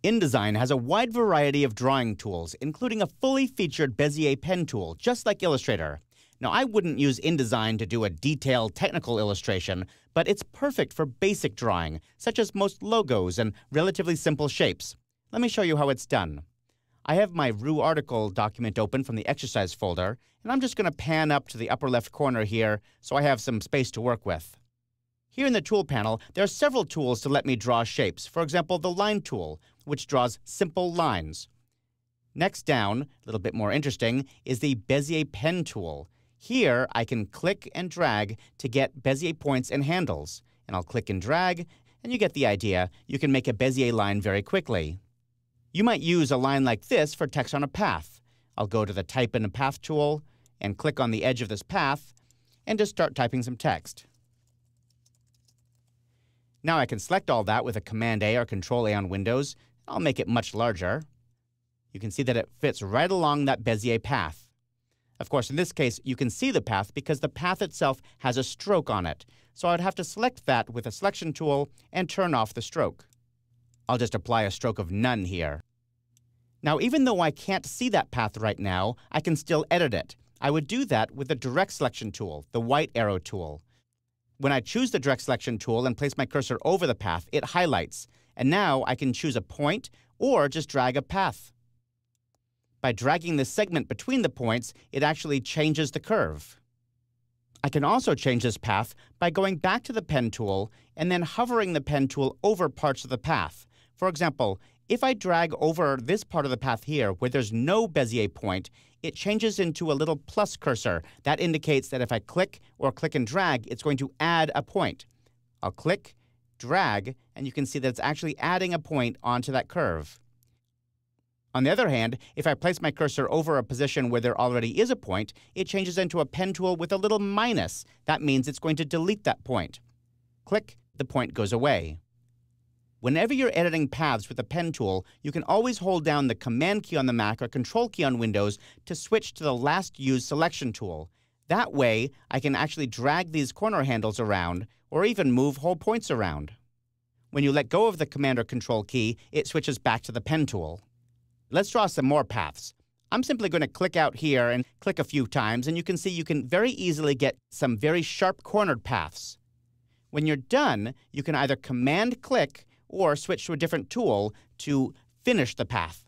InDesign has a wide variety of drawing tools, including a fully featured Bezier pen tool, just like Illustrator. Now, I wouldn't use InDesign to do a detailed technical illustration, but it's perfect for basic drawing, such as most logos and relatively simple shapes. Let me show you how it's done. I have my Rue article document open from the exercise folder, and I'm just going to pan up to the upper left corner here so I have some space to work with. Here in the tool panel, there are several tools to let me draw shapes. For example, the line tool, which draws simple lines. Next down, a little bit more interesting, is the Bezier pen tool. Here, I can click and drag to get Bezier points and handles. And I'll click and drag, and you get the idea. You can make a Bezier line very quickly. You might use a line like this for text on a path. I'll go to the Type in a Path tool and click on the edge of this path and just start typing some text. Now I can select all that with a Command-A or Control-A on Windows. I'll make it much larger. You can see that it fits right along that Bezier path. Of course, in this case, you can see the path because the path itself has a stroke on it. So I'd have to select that with a selection tool and turn off the stroke. I'll just apply a stroke of none here. Now, even though I can't see that path right now, I can still edit it. I would do that with the Direct Selection tool, the white arrow tool. When I choose the Direct Selection tool and place my cursor over the path, it highlights. And now I can choose a point or just drag a path. By dragging the segment between the points, it actually changes the curve. I can also change this path by going back to the pen tool and then hovering the pen tool over parts of the path. For example, if I drag over this part of the path here where there's no Bezier point, it changes into a little plus cursor. That indicates that if I click or click and drag, it's going to add a point. I'll click, drag, and you can see that it's actually adding a point onto that curve. On the other hand, if I place my cursor over a position where there already is a point, it changes into a pen tool with a little minus. That means it's going to delete that point. Click, the point goes away. Whenever you're editing paths with a pen tool, you can always hold down the Command key on the Mac or Control key on Windows to switch to the last used selection tool. That way, I can actually drag these corner handles around or even move whole points around. When you let go of the Command or Control key, it switches back to the pen tool. Let's draw some more paths. I'm simply going to click out here and click a few times, and you can see you can very easily get some very sharp cornered paths. When you're done, you can either Command-click or switch to a different tool to finish the path.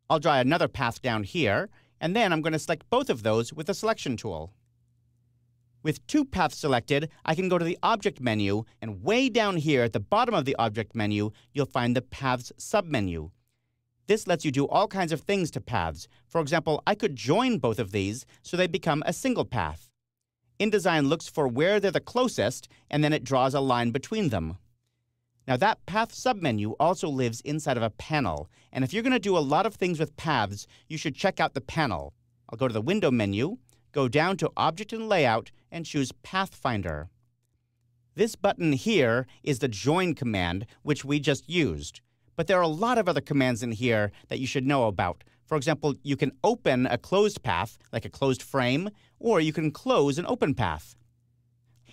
I'll draw another path down here, and then I'm going to select both of those with the Selection tool. With two paths selected, I can go to the Object menu, and way down here at the bottom of the Object menu, you'll find the Paths submenu. This lets you do all kinds of things to paths. For example, I could join both of these so they become a single path. InDesign looks for where they're the closest, and then it draws a line between them. Now, that Path submenu also lives inside of a panel, and if you're going to do a lot of things with paths, you should check out the panel. I'll go to the Window menu, go down to Object and Layout, and choose Pathfinder. This button here is the Join command, which we just used. But there are a lot of other commands in here that you should know about. For example, you can open a closed path, like a closed frame, or you can close an open path.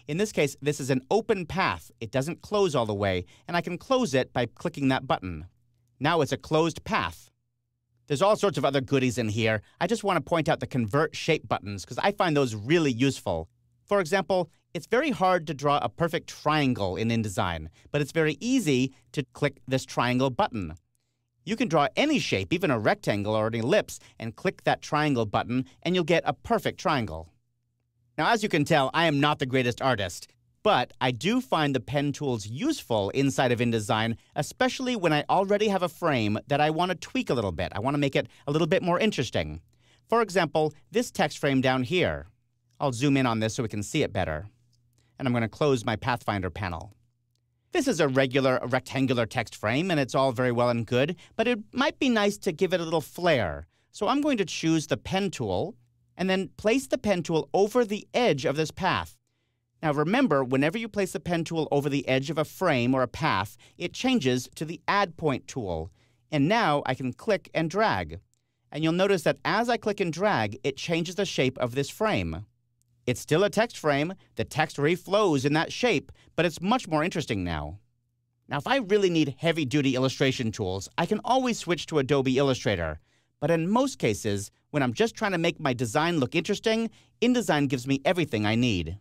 In this case, this is an open path. It doesn't close all the way, and I can close it by clicking that button. Now it's a closed path. There's all sorts of other goodies in here. I just want to point out the Convert Shape buttons because I find those really useful. For example, it's very hard to draw a perfect triangle in InDesign, but it's very easy to click this triangle button. You can draw any shape, even a rectangle or an ellipse, and click that triangle button, and you'll get a perfect triangle. Now, as you can tell, I am not the greatest artist, but I do find the pen tools useful inside of InDesign, especially when I already have a frame that I want to tweak a little bit. I want to make it a little bit more interesting. For example, this text frame down here. I'll zoom in on this so we can see it better. And I'm going to close my Pathfinder panel. This is a regular rectangular text frame, and it's all very well and good, but it might be nice to give it a little flair. So I'm going to choose the pen tool, and then place the pen tool over the edge of this path. Now remember, whenever you place the pen tool over the edge of a frame or a path, it changes to the Add Point tool. And now I can click and drag. And you'll notice that as I click and drag, it changes the shape of this frame. It's still a text frame. The text reflows in that shape, but it's much more interesting now. Now, if I really need heavy-duty illustration tools, I can always switch to Adobe Illustrator. But in most cases, when I'm just trying to make my design look interesting, InDesign gives me everything I need.